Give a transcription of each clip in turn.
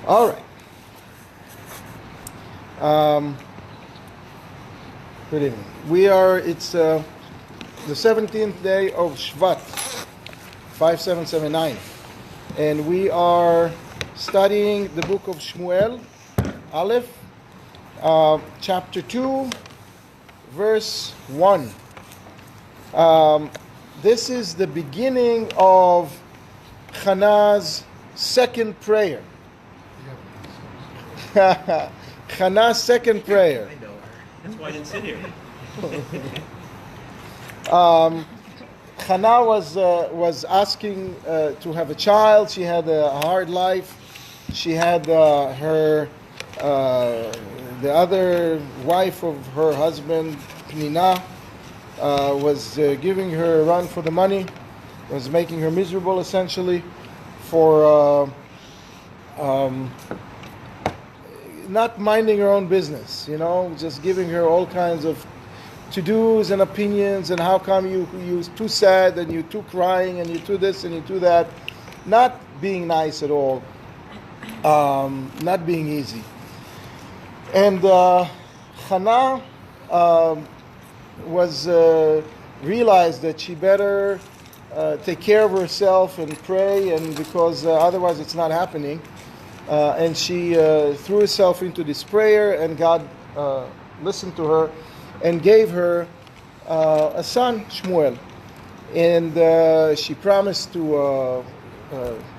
All right. Good evening. It's the 17th day of Shvat, 5779. And we are studying the book of Shmuel, Aleph, chapter 2, verse 1. This is the beginning of Chana's second prayer. Chana's second prayer. I know her. That's why I didn't sit here. Chana was asking to have a child. She had a hard life. She had the other wife of her husband, Pnina, was giving her a run for the money, was making her miserable essentially for not minding her own business, just giving her all kinds of to-dos and opinions, and how come you're too sad, and you're too crying, and you're too this, and you're too that. Not being nice at all. Not being easy. And Chana realized that she better take care of herself and pray, and because otherwise it's not happening. And she threw herself into this prayer, and God listened to her and gave her a son, Shmuel. And she promised to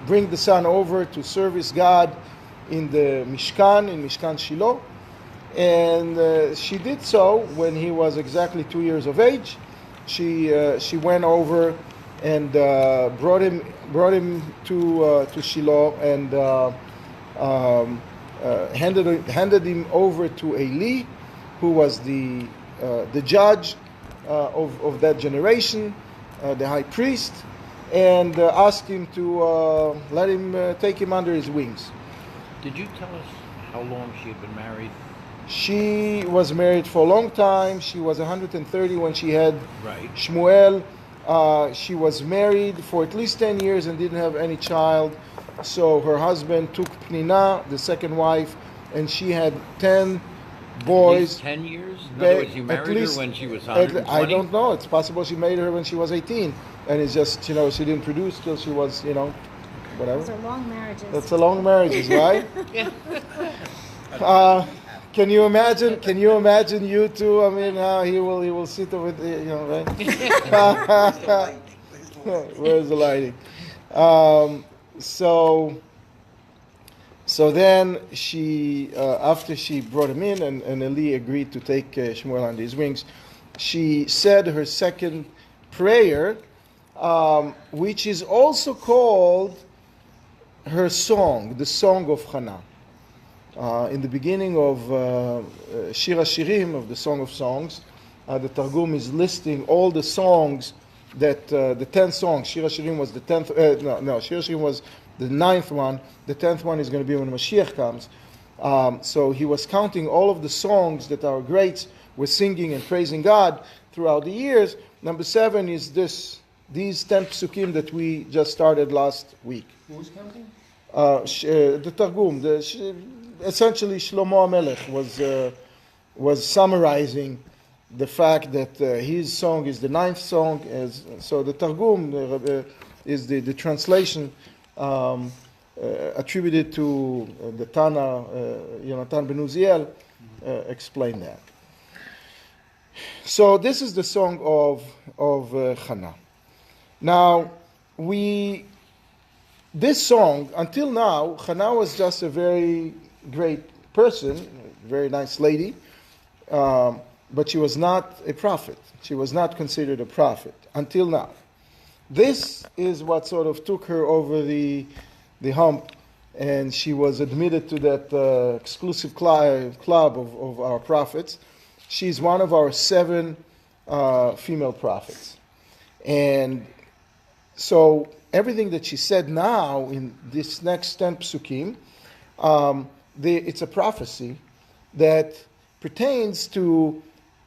bring the son over to service God in the Mishkan Shiloh. And she did so when he was exactly 2 years of age. She went over and brought him to Shiloh, and handed him over to Eli, who was the judge of that generation, the high priest, and asked him to let him take him under his wings. Did you tell us how long she had been married? She was married for a long time. She was 130 when she had Shmuel. She was married for at least 10 years and didn't have any child. So her husband took Pnina, the second wife, and she had 10 boys. 10 years? In other words, you married her when she was 120? I don't know. It's possible she married her when she was 18. And it's just, she didn't produce till she was, whatever. Those are long marriages. That's a long marriages, right? Can you imagine you two? I mean, he will sit over there, right? Where's the lighting? So then she, after she brought him in, and Eli agreed to take Shmuel under his wings, she said her second prayer, which is also called her song, the Song of Chana. In the beginning of Shirim, of the Song of Songs, the Targum is listing all the songs that the 10 songs. Shirim was the 10th. Shirim was the 9th one. The 10th one is going to be when Mashiach comes. So he was counting all of the songs that our greats were singing and praising God throughout the years. Number 7 is these 10 psukim that we just started last week. Who was counting? The Targum, essentially Shlomo HaMelech was summarizing the fact that his song is the 9th song. So the Targum is the translation attributed to the Tana, Yonatan ben Uziel, explained that. So this is the song of Chana. Now, this song, until now, Chana was just a very great person, a very nice lady, but she was not a prophet. She was not considered a prophet until now. This is what sort of took her over the hump, and she was admitted to that exclusive club of our prophets. She's one of our 7 female prophets. And so everything that she said now in this next 10 psukim, it's a prophecy that pertains to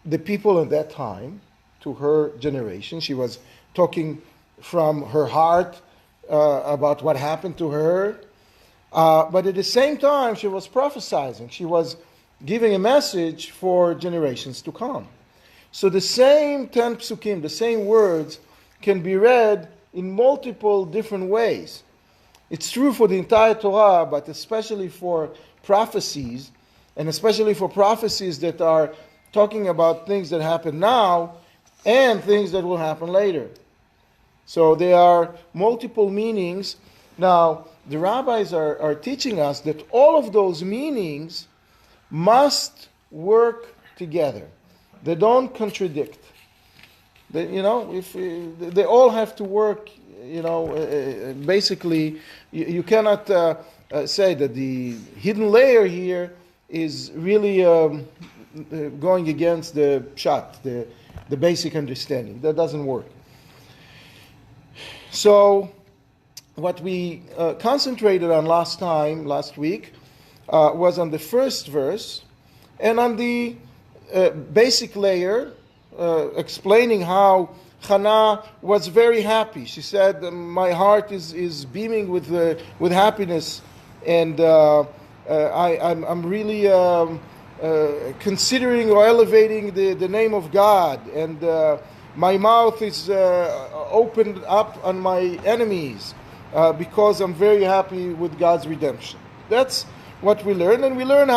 the people at that time, to her generation. She was talking from her heart about what happened to her, But at the same time, she was prophesying. She was giving a message for generations to come. So the same 10 psukim, the same words, can be read in multiple different ways. It's true for the entire Torah, but especially for prophecies, and especially for prophecies that are talking about things that happen now and things that will happen later. So there are multiple meanings. Now, the rabbis are teaching us that all of those meanings must work together. They don't contradict. If they all have to work, basically, you cannot say that the hidden layer here is really going against the pshat, the basic understanding. That doesn't work. So, what we concentrated on last week, was on the first verse and on the basic layer, explaining how Chana was very happy. She said, "My heart is beaming with happiness, and I'm really considering or elevating the name of God, and my mouth is opened up on my enemies because I'm very happy with God's redemption." That's what we learn, and we learn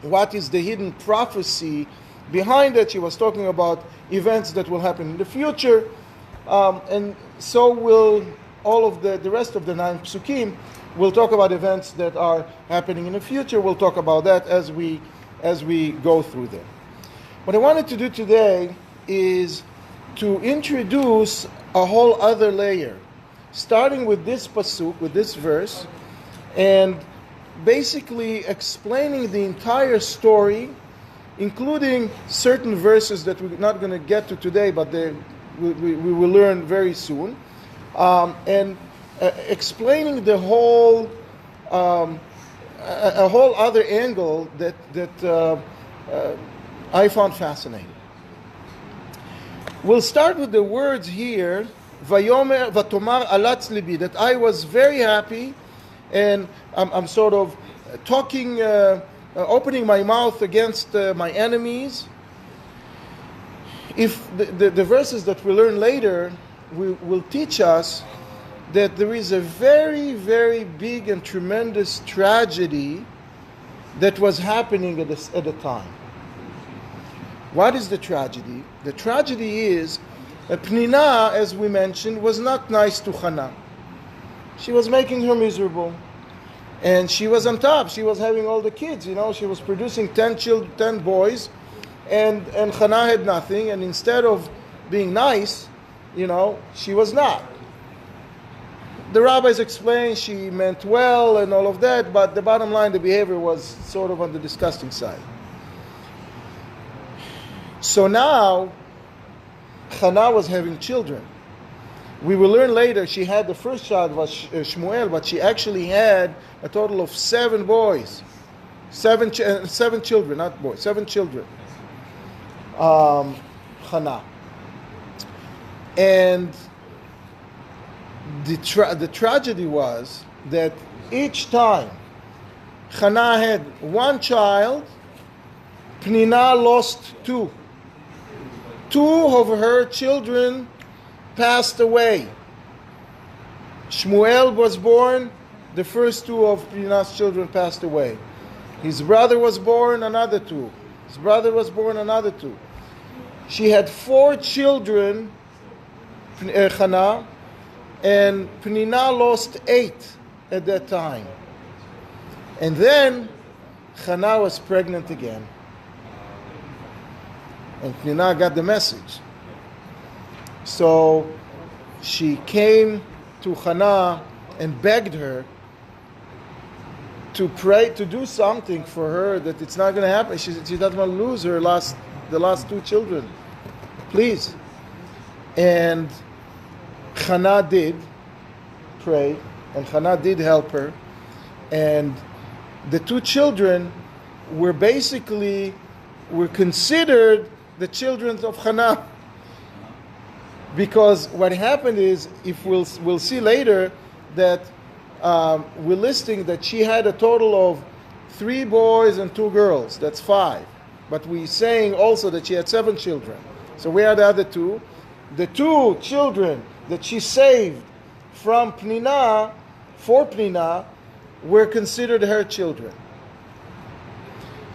what is the hidden prophecy behind it. She was talking about events that will happen in the future, and so will all of the rest of the 9 psukim. We'll talk about events that are happening in the future. We'll talk about that as we go through them. What I wanted to do today is to introduce a whole other layer, starting with this pasuk, with this verse, and basically explaining the entire story, including certain verses that we're not going to get to today, but we will learn very soon, and explaining the whole a whole other angle that I found fascinating. We'll start with the words here, Vayomer Vatomar alatz libi, that I was very happy, and I'm sort of talking, opening my mouth against my enemies. If the verses that we learn later will teach us that there is a very, very big and tremendous tragedy that was happening at the time. What is the tragedy? The tragedy is that Pnina, as we mentioned, was not nice to Chana. She was making her miserable. And she was on top. She was having all the kids, She was producing 10 boys, and Chana had nothing. And instead of being nice, she was not. The rabbis explained she meant well and all of that, but the bottom line, the behavior was sort of on the disgusting side. So now, Chana was having children. We will learn later she had the first child was Shmuel, but she actually had a total of 7 boys. 7 children, not boys, 7 children. Chana. And the tragedy was that each time Chana had 1 child, Pnina lost 2. 2 of her children passed away. Shmuel was born, the first 2 of Pnina's children passed away. His brother was born, another 2. His brother was born, another 2. She had 4 children, Chana, and Pnina lost 8 at that time. And then Chana was pregnant again. And Pnina got the message. So she came to Chana and begged her to pray, to do something for her, that it's not going to happen. She doesn't want to lose the last 2 children. Please. And Chana did pray, and Chana did help her. And the 2 children were considered the children of Chana. Because what happened is, if we'll see later, that we're listing that she had a total of 3 boys and 2 girls. That's 5. But we're saying also that she had 7 children. So where are the other 2? The 2 children that she saved from Pnina, for Pnina, were considered her children.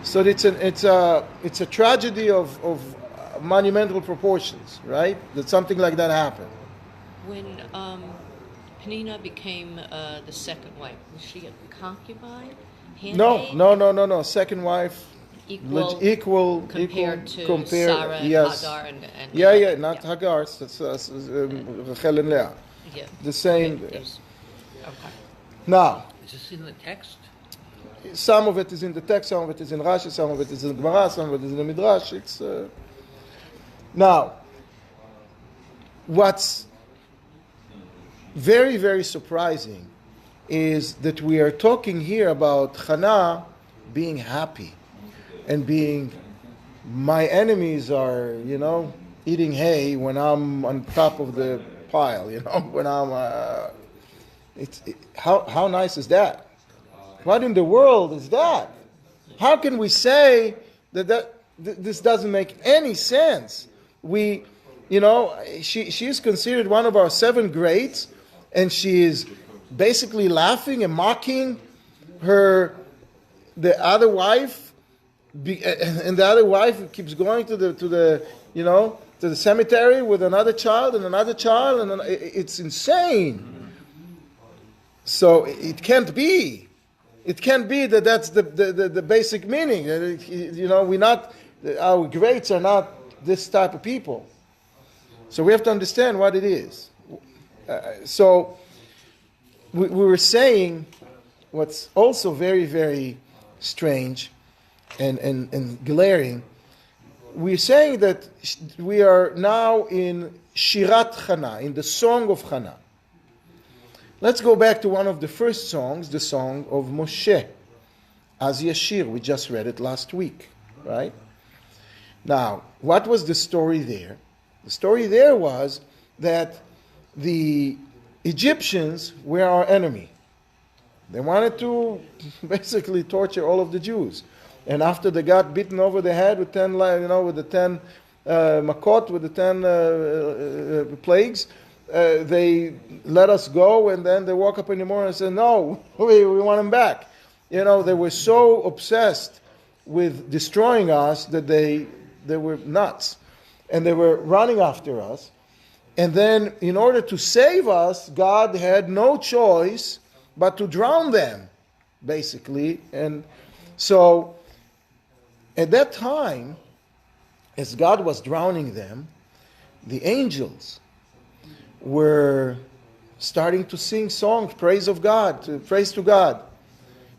So it's a tragedy of monumental proportions, right? That something like that happened. When Penina became the second wife, was she a concubine? Handmaid? No. Second wife, equal compared to compare, Sarah and yes. Hagar and not Hagar, Rachel and Leah. Yeah. The same. Okay. Now, Is this in the text? some of it is in the text, some of it is in Rashi, some of it is in Gemara, some of it is in the Midrash. It's now, what's very, very surprising is that we are talking here about Chana being happy and being, my enemies are, eating hay when I'm on top of the pile, when I'm, how nice is that? What in the world is that? How can we say that this doesn't make any sense? She is considered one of our 7 greats, and she is basically laughing and mocking the other wife, and the other wife keeps going to the cemetery with another child, and it's insane. So it can't be. It can't be that that's the basic meaning. Our greats are not this type of people. So we have to understand what it is. So we were saying what's also very, very strange and glaring. We're saying that we are now in Shirat Chana, in the song of Chana. Let's go back to one of the first songs, the song of Moshe, Az Yashir. We just read it last week, right? Now, what was the story there? The story there was that the Egyptians were our enemy. They wanted to basically torture all of the Jews. And after they got beaten over the head with 10, with the 10 makot, with the 10 plagues, they let us go, and then they woke up in the morning and said, no, we want them back. They were so obsessed with destroying us that they were nuts. And they were running after us. And then in order to save us, God had no choice but to drown them, basically. And so at that time, as God was drowning them, the angels were starting to sing songs, praise of God, praise to God.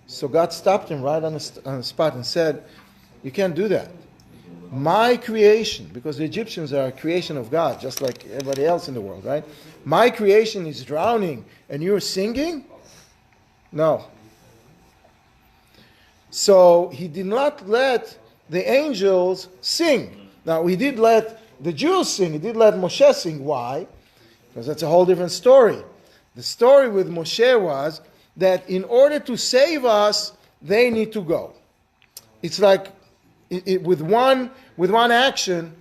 So God stopped him right on the spot and said, you can't do that. My creation, because the Egyptians are a creation of God, just like everybody else in the world, right? My creation is drowning, and you're singing? No. So he did not let the angels sing. Now, he did let the Jews sing. He did let Moshe sing. Why? Because that's a whole different story. The story with Moshe was that in order to save us, they need to go. It's like with one action,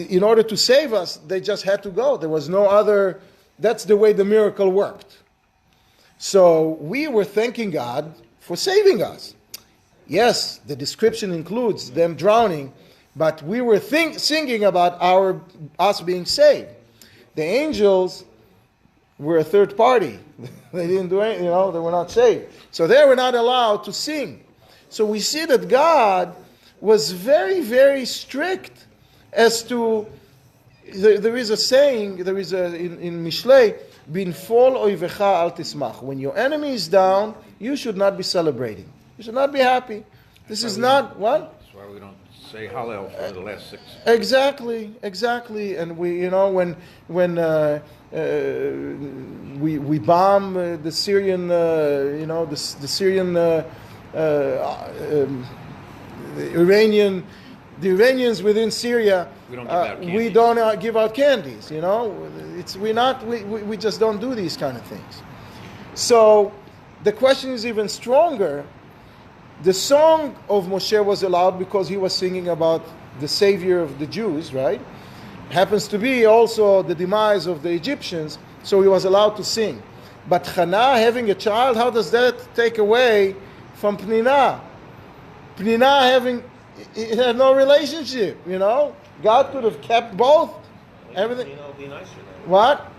in order to save us, they just had to go. There was no other. That's the way the miracle worked. So we were thanking God for saving us. Yes, the description includes them drowning, but we were singing about us being saved. The angels were a third party. They didn't do anything, they were not saved. So they were not allowed to sing. So we see that God was very, very strict as to, there is a saying, in Mishlei, bin fol oivecha al tismach. When your enemy is down, you should not be celebrating. You should not be happy. This is not, what? That's why we don't say Hallel for the last 6. Exactly. And we, when we bomb the Syrian, the Syrian, the Iranians within Syria, we don't give out candies. We just don't do these kind of things. So the question is even stronger. The song of Moshe was allowed because he was singing about the savior of the Jews, right? Happens to be also the demise of the Egyptians, so he was allowed to sing. But Chana having a child, how does that take away from Pnina? Pnina having, it had no relationship, you know? God could have kept both. Everything. You know, be nicer then. What?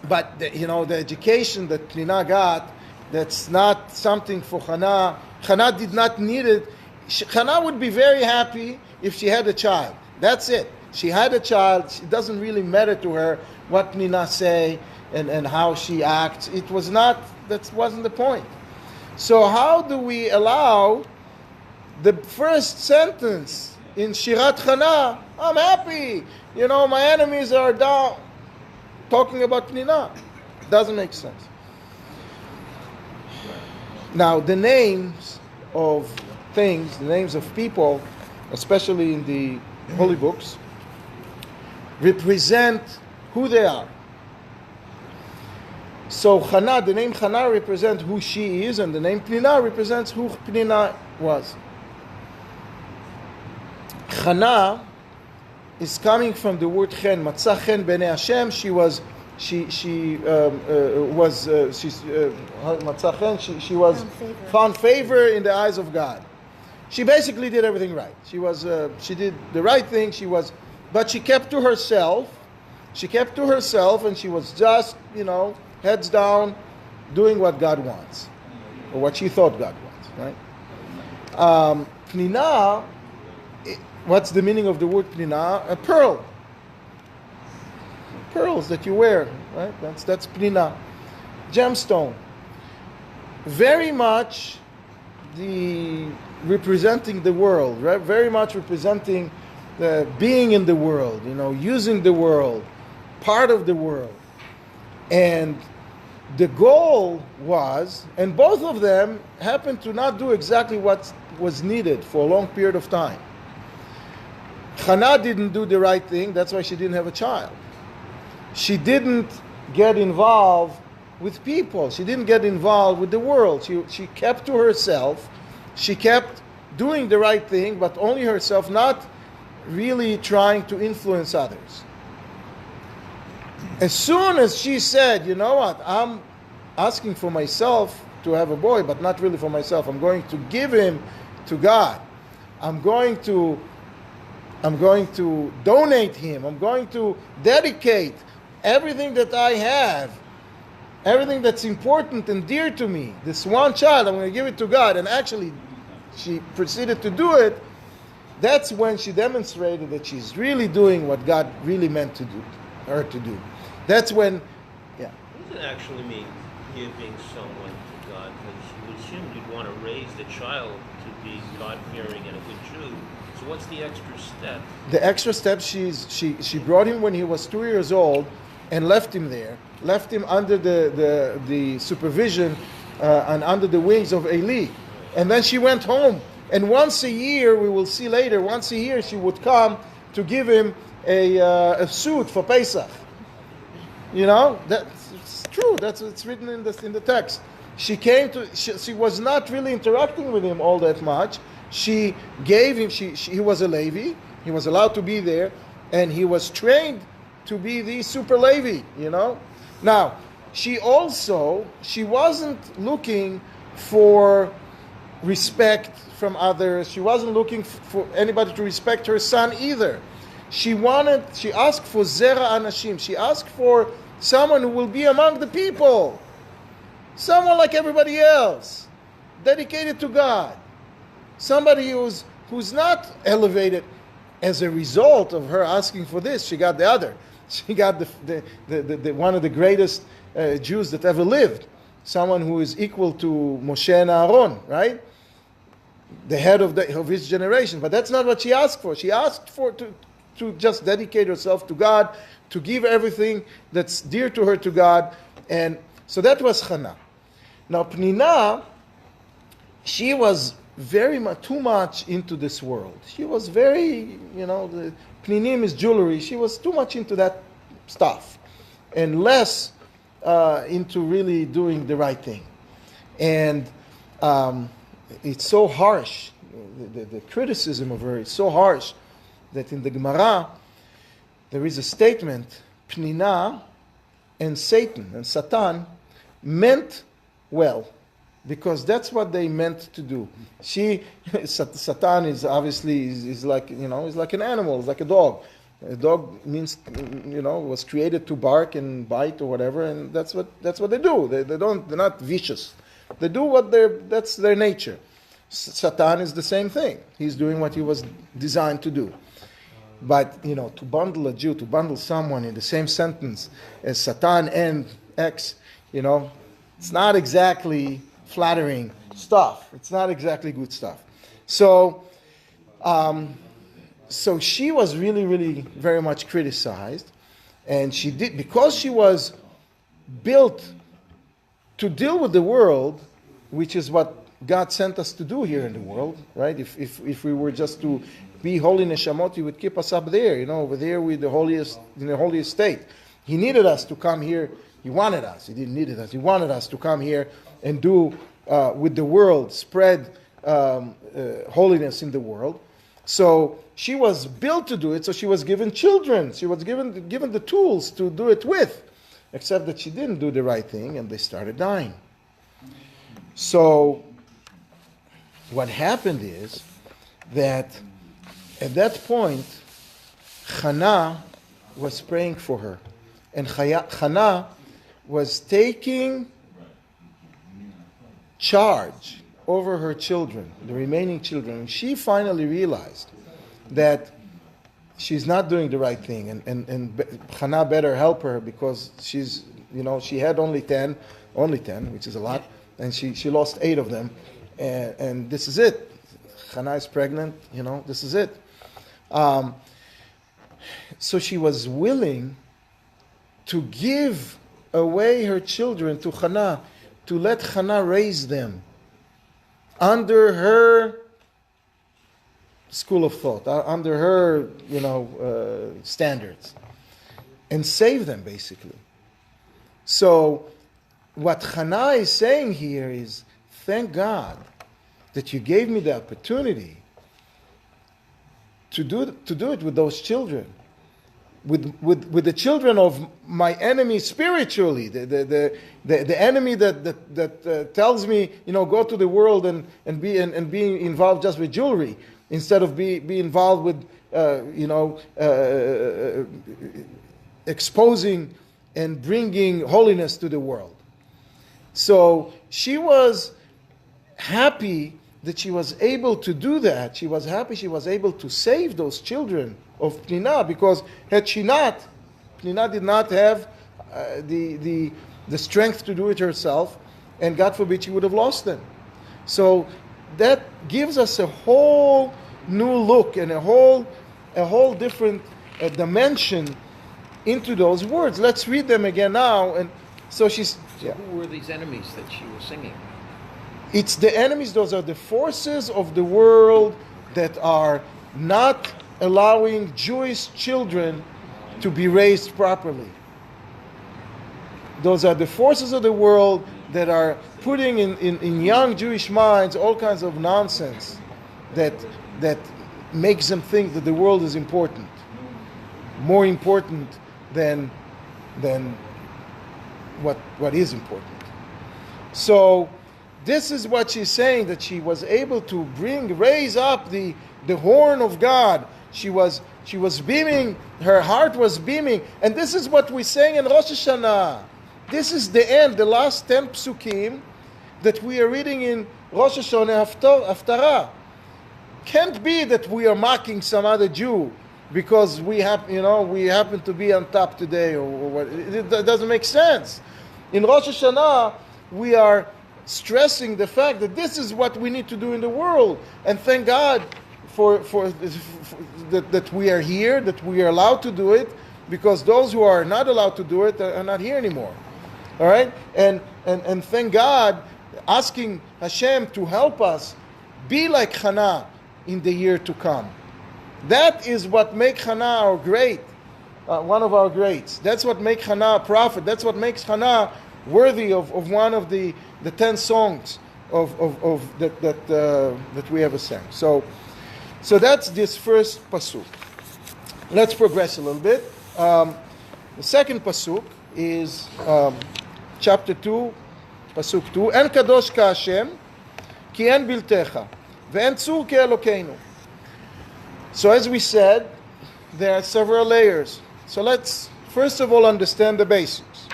But the education that Pnina got, that's not something for Chana. Chana did not need it. Chana would be very happy if she had a child. That's it. She had a child. It doesn't really matter to her what Pnina say and how she acts. It was not. That wasn't the point. So how do we allow the first sentence in Shirat Chana? I'm happy. My enemies are down. Talking about Pnina. Doesn't make sense. Now, the names of things, the names of people, especially in the holy books, represent who they are. So Chana, the name Chana represents who she is, and the name Pnina represents who Pnina was. Chana is coming from the word chen. Matzah chen b'nei Hashem. She was found favor in the eyes of God. She basically did everything right. She did the right thing. But she kept to herself. She kept to herself, and she was just, heads down, doing what God wants, or what she thought God wants. Right? Pnina. What's the meaning of the word Pnina? A pearl. Pearls that you wear, right? That's Pnina. Gemstone. Very much representing the world, right? Very much representing the being in the world, using the world, part of the world. And the goal was, and both of them happened to not do exactly what was needed for a long period of time. Chana didn't do the right thing, that's why she didn't have a child. She didn't get involved with people. She didn't get involved with the world. She kept to herself. She kept doing the right thing, but only herself, not really trying to influence others. As soon as she said, you know what, I'm asking for myself to have a boy, but not really for myself. I'm going to give him to God. I'm going to donate him. I'm going to dedicate everything that I have, everything that's important and dear to me. This one child, I'm going to give it to God. And actually, she proceeded to do it. That's when she demonstrated that she's really doing what God really meant her to do. That's when, yeah. What does it actually mean, giving someone to God? Because you would assume you'd want to raise the child to be God-fearing and a good Jew. So what's the extra step? The extra step, she brought him when he was 2 years old and left him there, left him under the supervision and under the wings of Eli. And then she went home. And once a year, we will see later, once a year she would come to give him a suit for Pesach. That's true. It's written in the text. She was not really interacting with him all that much. She gave him, he was a Levi, he was allowed to be there, and he was trained to be the super Levi, Now, she wasn't looking for respect from others. She wasn't looking for anybody to respect her son either. She asked for Zera Anashim. She asked for someone who will be among the people. Someone like everybody else, dedicated to God. Somebody who's not elevated as a result of her asking for this. She got the other. She got the one of the greatest Jews that ever lived. Someone who is equal to Moshe and Aaron, right? The head of his generation. But that's not what she asked for. She asked for to just dedicate herself to God, to give everything that's dear to her to God. And so that was Chana. Now Pnina, she was very much, too much into this world. She was very, the Pninim is jewelry. She was too much into that stuff and less into really doing the right thing. And it's so harsh, the criticism of her is so harsh that in the Gemara there is a statement, Pnina and Satan meant well, because that's what they meant to do. Satan is obviously is like, is like an animal, is like a dog. A dog means, was created to bark and bite or whatever, and that's what they do. They're not vicious. They do that's their nature. Satan is the same thing. He's doing what he was designed to do. But, to bundle a Jew, to bundle someone in the same sentence as Satan and X, it's not exactly flattering stuff. It's not exactly good stuff. So she was really, really very much criticized. And she did, because she was built to deal with the world, which is what God sent us to do here in the world, right? If we were just to be holy neshamot, He would keep us up there, over there with the holiest, in the holiest state. He needed us to come here. He wanted us. He didn't need us. He wanted us to come here and do with the world, spread holiness in the world. So she was built to do it. So she was given children. She was given the tools to do it with, except that she didn't do the right thing, and they started dying. So what happened is that at that point, Chana was praying for her. And Chana was taking charge over her children, the remaining children. And she finally realized that she's not doing the right thing. And Chana better help her, because she's, she had only 10, which is a lot. And she lost 8 of them. And this is it. Chana is pregnant, this is it. So she was willing to give away her children to Chana, to let Chana raise them under her school of thought, under her, standards, and save them, basically. So what Chana is saying here is, thank God that you gave me the opportunity to do it with those children, with the children of my enemy spiritually, the enemy that tells me, go to the world and be involved just with jewelry instead of be involved with exposing and bringing holiness to the world. So she was happy that she was able to do that. She was happy she was able to save those children of Pnina, because had she not, Pnina did not have the strength to do it herself, and God forbid she would have lost them. So that gives us a whole new look and a whole different dimension into those words. Let's read them again now. And so she's... So who were these enemies that she was singing? It's the enemies. Those are the forces of the world that are not allowing Jewish children to be raised properly. Those are the forces of the world that are putting in young Jewish minds all kinds of nonsense that makes them think that the world is important, more important than what is important. So this is what she's saying, that she was able to raise up the horn of God. She was beaming, her heart was beaming. And this is what we sang in Rosh Hashanah. This is the end, the last 10 psukim that we are reading in Rosh Hashanah Haftarah. Can't be that we are mocking some other Jew because we happen to be on top today, or what. It doesn't make sense. In Rosh Hashanah, we are stressing the fact that this is what we need to do in the world, and thank God for that we are here, that we are allowed to do it, because those who are not allowed to do it are not here anymore. All right, and thank God, asking Hashem to help us be like Chana in the year to come. That is what makes Chana great. one of our greats. That's what makes Chana a prophet. That's what makes Chana worthy of one of the 10 songs of that we ever sang. So that's this first pasuk. Let's progress a little bit. The second pasuk is chapter 2, pasuk 2. En kadosh ka Hashem, ki en biltecha, ve'en tzur ke Elokeinu. So as we said, there are several layers. So let's first of all understand the basics.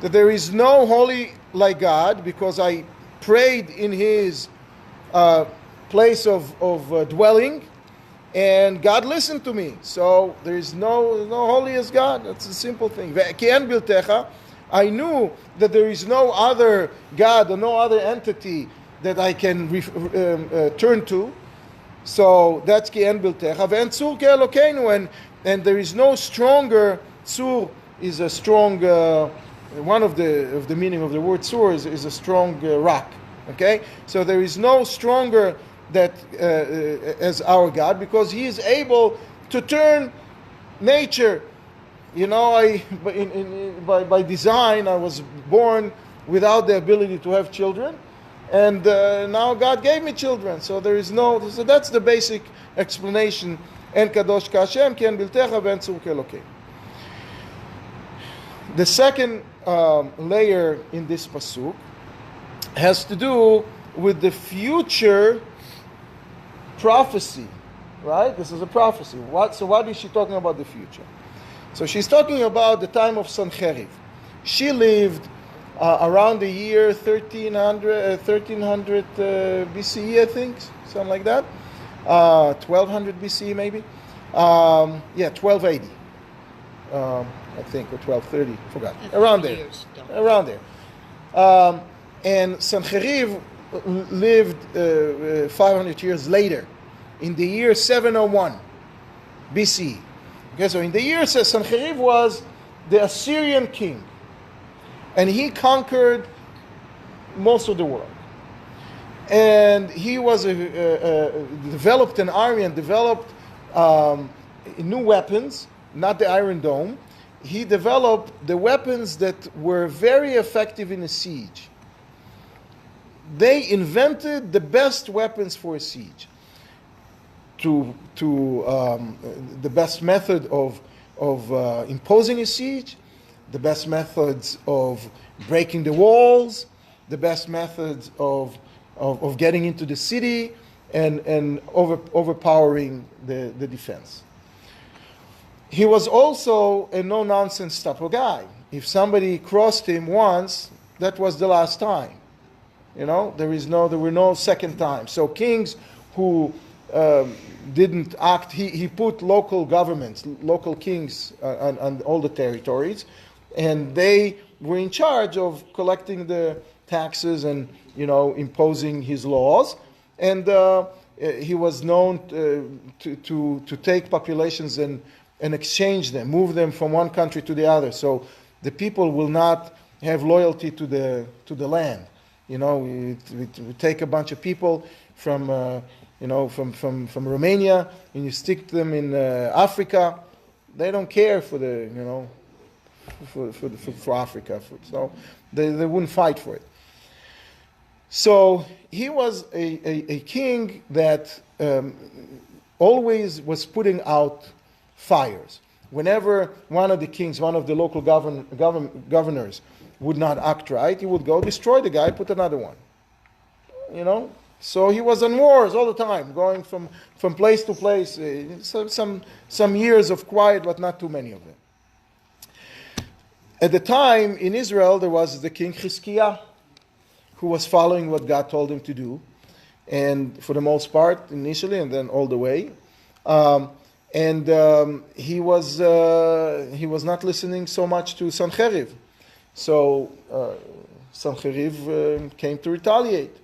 That there is no holy like God, because I prayed in His place of dwelling, and God listened to me. So there is no holy as God. That's a simple thing. I knew that there is no other God or no other entity that I can turn to. So that's ki en biltecha. Ve'en tzur ke Elokeinu, and there is no stronger. Tzur is a strong. One of the meaning of the word tzur is a strong rock. Okay, so there is no stronger that as our God, because He is able to turn nature. You know, by design I was born without the ability to have children, and now God gave me children. So there is no. So that's the basic explanation. En kadosh ka Hashem, ki en biltecha, ve'en tzur ke Elokeinu. The second layer in this pasuk has to do with the future prophecy, right? This is a prophecy. So what is she talking about the future? So she's talking about the time of Sancheriv. She lived around the year 1300 BCE, I think, something like that. 1200 BCE maybe. 1280. I think, or 1230, forgot. Around there. Around there. And Sancheriv lived 500 years later, in the year 701 BC. Okay, so in the year, Sancheriv was the Assyrian king, and he conquered most of the world. And he was developed an army and developed new weapons, not the Iron Dome. He developed the weapons that were very effective in a siege. They invented the best weapons for a siege. To the best method of imposing a siege, the best methods of breaking the walls, the best methods of getting into the city and overpowering the defense. He was also a no-nonsense type of guy. If somebody crossed him once, that was the last time. You know, there were no second times. So kings who didn't act, he put local governments, local kings on all the territories, and they were in charge of collecting the taxes and, you know, imposing his laws. And he was known to take populations and exchange them, move them from one country to the other. So the people will not have loyalty to the land. You know, we take a bunch of people from Romania and you stick them in Africa. They don't care for for Africa. So they wouldn't fight for it. So he was a king that always was putting out fires. Whenever one of the kings, one of the local governors would not act right, he would go destroy the guy, put another one. You know? So he was in wars all the time, going from place to place. Some years of quiet, but not too many of them. At the time in Israel, there was the king Chizkiah, who was following what God told him to do, and for the most part initially, and then all the way. He was not listening so much to Sancheriv. So Sancheriv came to retaliate.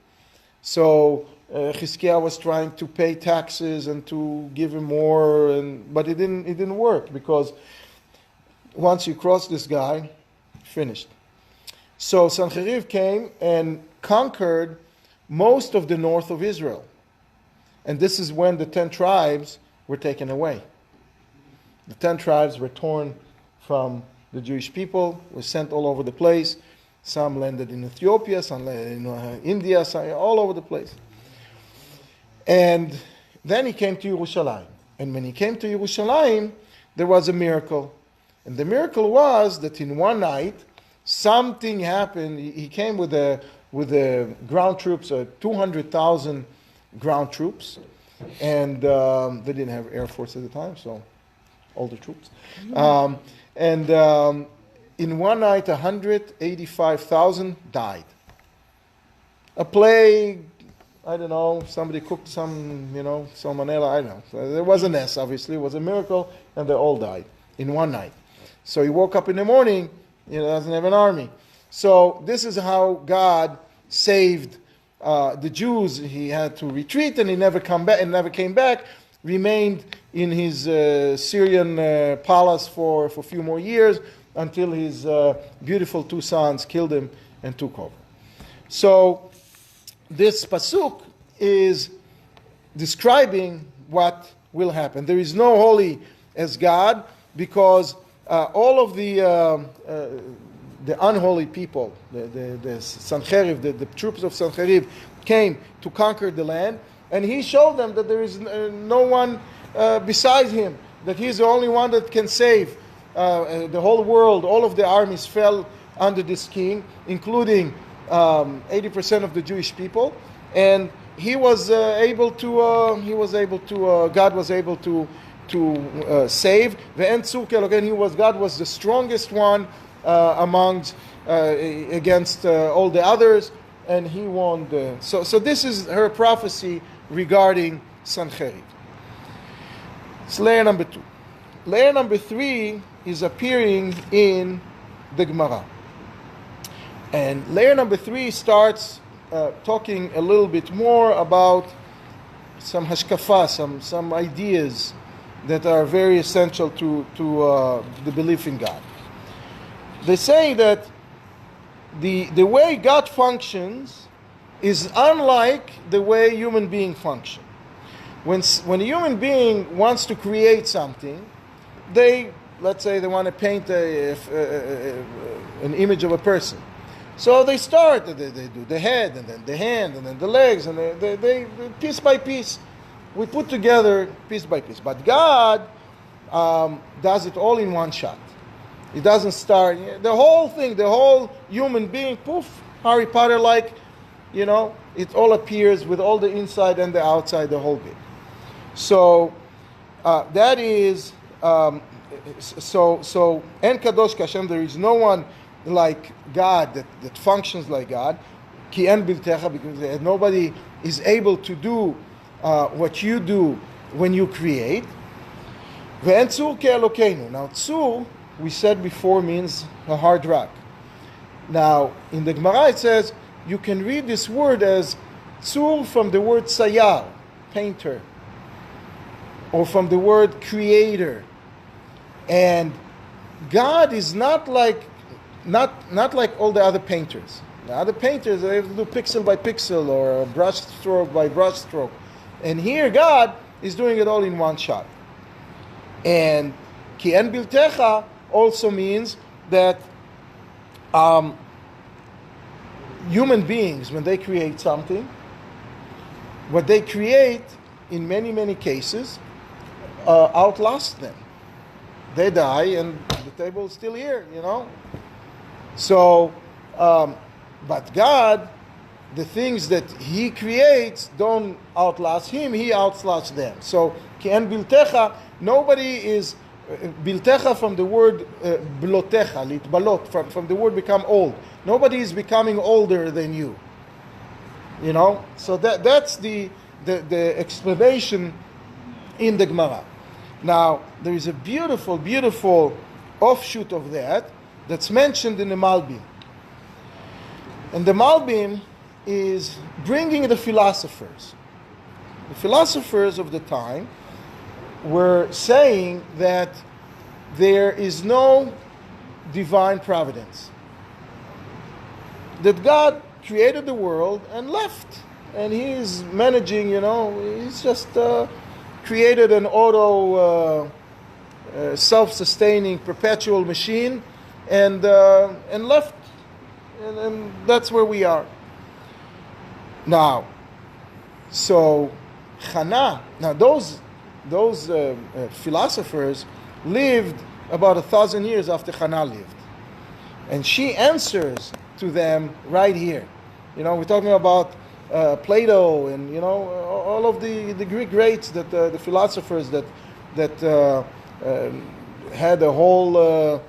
So Chizkiah was trying to pay taxes and to give him more, but it didn't work, because once you cross this guy, finished. So Sancheriv came and conquered most of the north of Israel. And this is when the 10 tribes were taken away. The 10 tribes were torn from the Jewish people, were sent all over the place. Some landed in Ethiopia, some landed in India, some all over the place. And then he came to Yerushalayim. And when he came to Yerushalayim, there was a miracle. And the miracle was that in one night, something happened. He came with the ground troops, 200,000 ground troops. And they didn't have Air Force at the time, so older troops. In one night, 185,000 died. A plague, I don't know, somebody cooked some, salmonella, I don't know. So there was a nest, obviously. It was a miracle, and they all died in one night. So he woke up in the morning, he doesn't have an army. So this is how God saved the Jews. He had to retreat, and he never came back, remained in his Syrian palace for a few more years, until his beautiful 2 sons killed him and took over. So this pasuk is describing what will happen. There is no holy as God, because all of the unholy people, the Sancheriv, the troops of Sancheriv, came to conquer the land, and he showed them that there is no one besides him, that he is the only one that can save the whole world. All of the armies fell under this king, including 80% of the Jewish people, and God was able to save. God was the strongest one against all the others, and he won. So this is her prophecy regarding Sancheriv. It's layer number 2. Layer number 3 is appearing in the Gemara. And layer number 3 starts talking a little bit more about some hashkafa, some ideas that are very essential to the belief in God. They say that the way God functions is unlike the way human beings function. When a human being wants to create something, let's say they want to paint an image of a person. So they start, they do the head, and then the hand, and then the legs, and they piece by piece. We put together piece by piece. But God does it all in one shot. He doesn't start, the whole thing, the whole human being, poof, Harry Potter-like, it all appears with all the inside and the outside, the whole bit. So that is... So En Kadosh Kashem, there is no one like God that functions like God. Ki en biltecha, because nobody is able to do what you do when you create. Ve'en tzur ke'elokeinu. Now tzur, we said before, means a hard rock. Now in the Gemara it says you can read this word as tzur from the word sayar, painter, or from the word creator. And God is not like all the other painters. The other painters, they have to do pixel by pixel or brush stroke by brush stroke. And here God is doing it all in one shot. And ki en biltecha also means that human beings, when they create something, what they create in many, many cases outlast them. They die and the table is still here, So, but God, the things that He creates don't outlast Him, He outlasts them. So, Ki'en biltecha, nobody is, biltecha from the word blotecha, litbalot, from the word become old. Nobody is becoming older than you. So that's the explanation in the Gemara. Now, there is a beautiful, beautiful offshoot of that's mentioned in the Malbim. And the Malbim is bringing the philosophers. The philosophers of the time were saying that there is no divine providence. That God created the world and left. And He is managing, He's just... created an auto self-sustaining, perpetual machine, and left. And that's where we are. Now, so Chana, now those philosophers lived about 1,000 years after Chana lived. And she answers to them right here. We're talking about Plato and, all of the Greek greats, that the philosophers that had a whole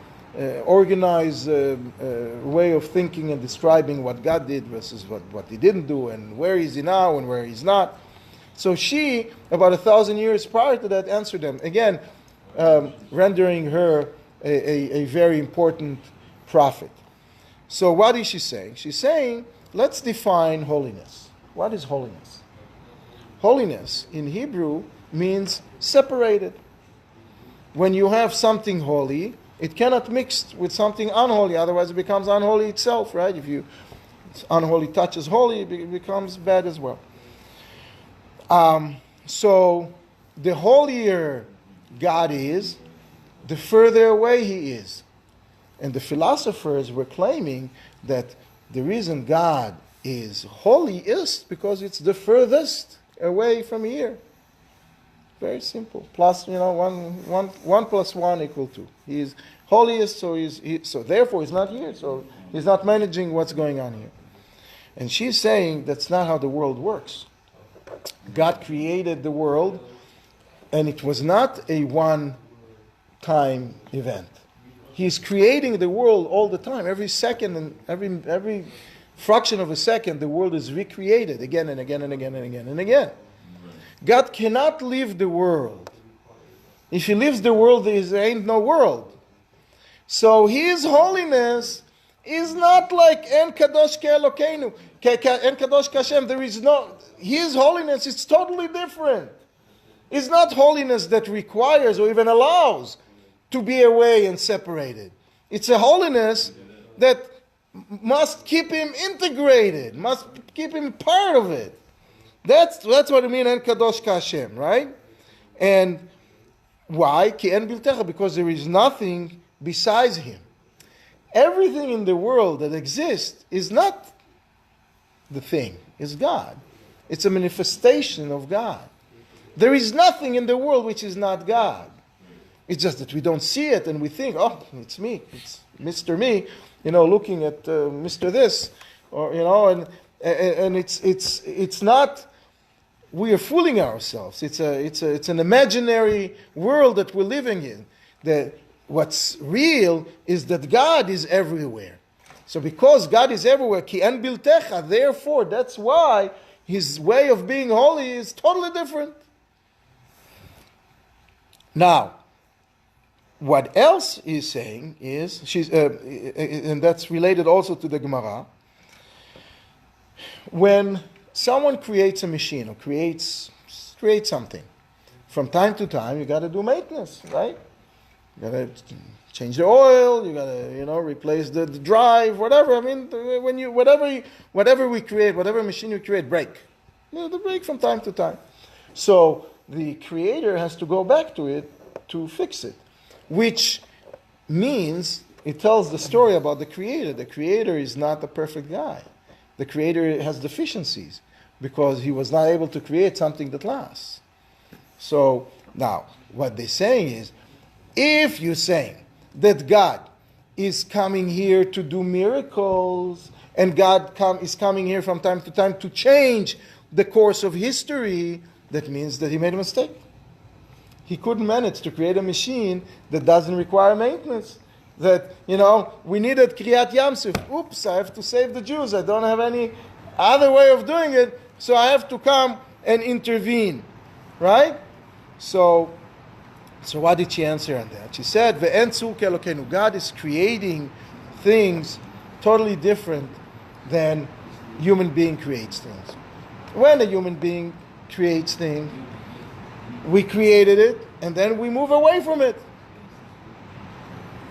organized way of thinking and describing what God did versus what he didn't do, and where is he now and where he's not. So she, about 1,000 years prior to that, answered them. Again, rendering her a very important prophet. So what is she saying? She's saying, let's define holiness. What is holiness? Holiness in Hebrew means separated. When you have something holy, it cannot mix with something unholy, otherwise it becomes unholy itself, right? If unholy touches holy, it becomes bad as well. So the holier God is, the further away he is. And the philosophers were claiming that the reason God is holy is because it's the furthest away from here. Very simple. Plus, 1 plus 1 equal 2. He is holiest, so therefore he's not here. So he's not managing what's going on here. And she's saying that's not how the world works. God created the world, and it was not a one-time event. He's creating the world all the time. Every second and every fraction of a second, the world is recreated again and again and again and again and again. God cannot leave the world. If he leaves the world, there ain't no world. So his holiness is not like En Kadosh Ke'Elokeinu, En Kadosh Kashem. There is no, his holiness is totally different. It's not holiness that requires or even allows to be away and separated. It's a holiness that must keep him integrated, must keep him part of it. That's what I mean, En Kadosh Kashem, right? And why? Ki en biltecha, because there is nothing besides him. Everything in the world that exists is not the thing, it's God. It's a manifestation of God. There is nothing in the world which is not God. It's just that we don't see it and we think, oh, it's me, it's Mr. Me, looking at Mr. This, or and it's not. We are fooling ourselves. It's an imaginary world that we're living in. What's real is that God is everywhere. So because God is everywhere, ki en biltecha, therefore that's why his way of being holy is totally different. Now, what else he's saying is, and that's related also to the Gemara, when someone creates a machine or creates something, from time to time you got to do maintenance, right? You got to change the oil, you got to replace the drive, whatever. I mean, whatever we create, whatever machine we create, break. They break from time to time. So the creator has to go back to it to fix it, which means it tells the story about the creator. The creator is not a perfect guy. The creator has deficiencies because he was not able to create something that lasts. So now, what they're saying is, if you're saying that God is coming here to do miracles, and God is coming here from time to time to change the course of history, that means that he made a mistake. He couldn't manage to create a machine that doesn't require maintenance. That, we needed Kriyat Yamsuf. Oops, I have to save the Jews. I don't have any other way of doing it, so I have to come and intervene. Right? So what did she answer on that? She said, Ve'en tzur ke'Elokeinu. God is creating things totally different than human being creates things. When a human being creates things, we created it, and then we move away from it.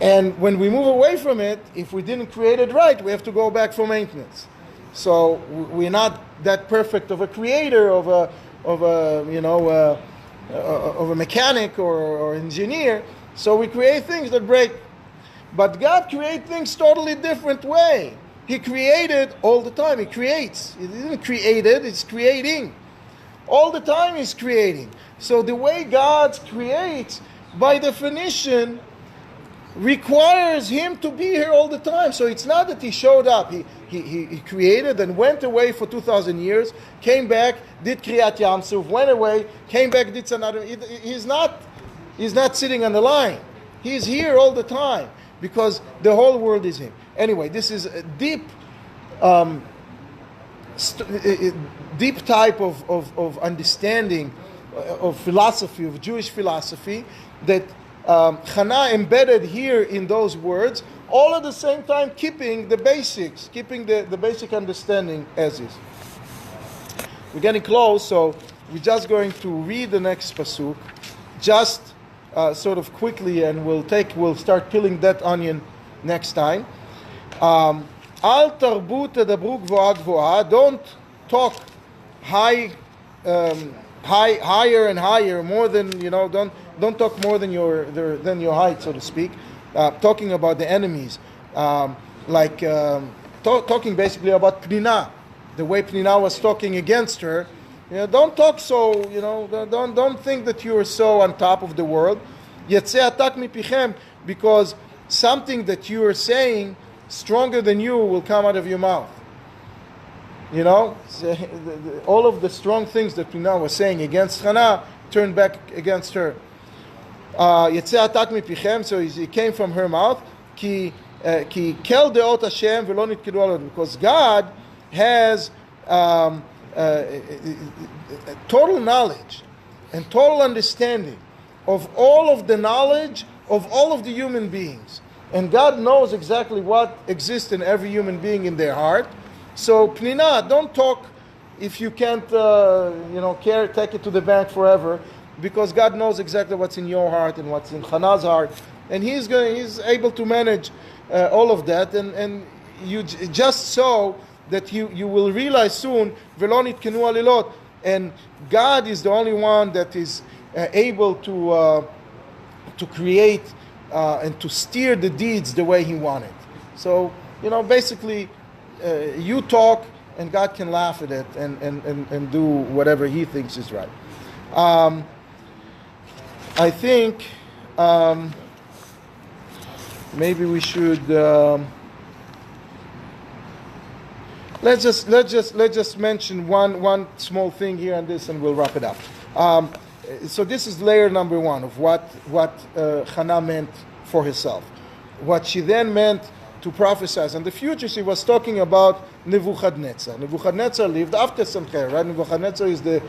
And when we move away from it, if we didn't create it right, we have to go back for maintenance. So we're not that perfect of a creator, of a mechanic or engineer, So we create things that break. But God creates things totally different way. He created all the time. He creates. He didn't create it, it's creating. All the time He's creating. So the way God creates, by definition, requires Him to be here all the time. So it's not that He showed up. He created and went away for 2,000 years, came back, did Kriyat Yam Suf, went away, came back, did another. He's not sitting on the line. He's here all the time because the whole world is Him. Anyway, this is a deep type of understanding of philosophy, of Jewish philosophy, that Chana embedded here in those words, all at the same time keeping the basics, keeping the basic understanding as is. We're getting close, so we're just going to read the next pasuk, just sort of quickly, and we'll start peeling that onion next time. Al tarbu tedabru gvoa gvoa. Don't talk higher and higher, more than Don't talk more than your height, so to speak. Talking about the enemies, talking basically about Pnina, the way Pnina was talking against her. Don't talk so. Don't think that you are so on top of the world. Yetzeh atak mipichem, because something that you are saying stronger than you will come out of your mouth. All of the strong things that Pnina was saying against Chana turned back against her. Yetzeh atak mipichem, so it came from her mouth. Ki kel deot Hashem velo nitkedu alot, because God has total knowledge and total understanding of all of the knowledge of all of the human beings. And God knows exactly what exists in every human being in their heart. So Pnina, don't talk if you can't, take it to the bank forever, because God knows exactly what's in your heart and what's in Chana's heart, and He's able to manage all of that. And you just so that you will realize soon, Velo nitkenu alilot, and God is the only one that is able to create and to steer the deeds the way He wanted. So basically, you talk and God can laugh at it and do whatever He thinks is right. I think maybe we should let's just mention one small thing here on this, and we'll wrap it up. So this is layer number one of what Chana meant for herself. What she then meant to prophesy in the future. She was talking about Nebuchadnezzar. Nebuchadnezzar lived after Sancherib, right? Nebuchadnezzar is the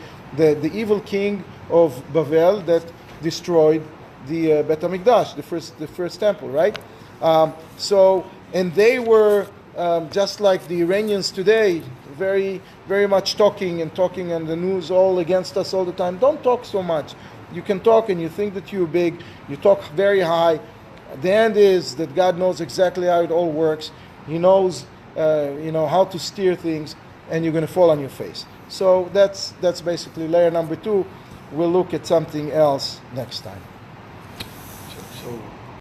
evil king of Bavel that destroyed the Bet HaMikdash, the first temple, right? And they were just like the Iranians today, very, very much talking, and the news all against us all the time. Don't talk so much. You can talk and you think that you're big, you talk very high. The end is that God knows exactly how it all works. He knows, how to steer things, and you're going to fall on your face. So that's basically layer number two. We'll look at something else next time. So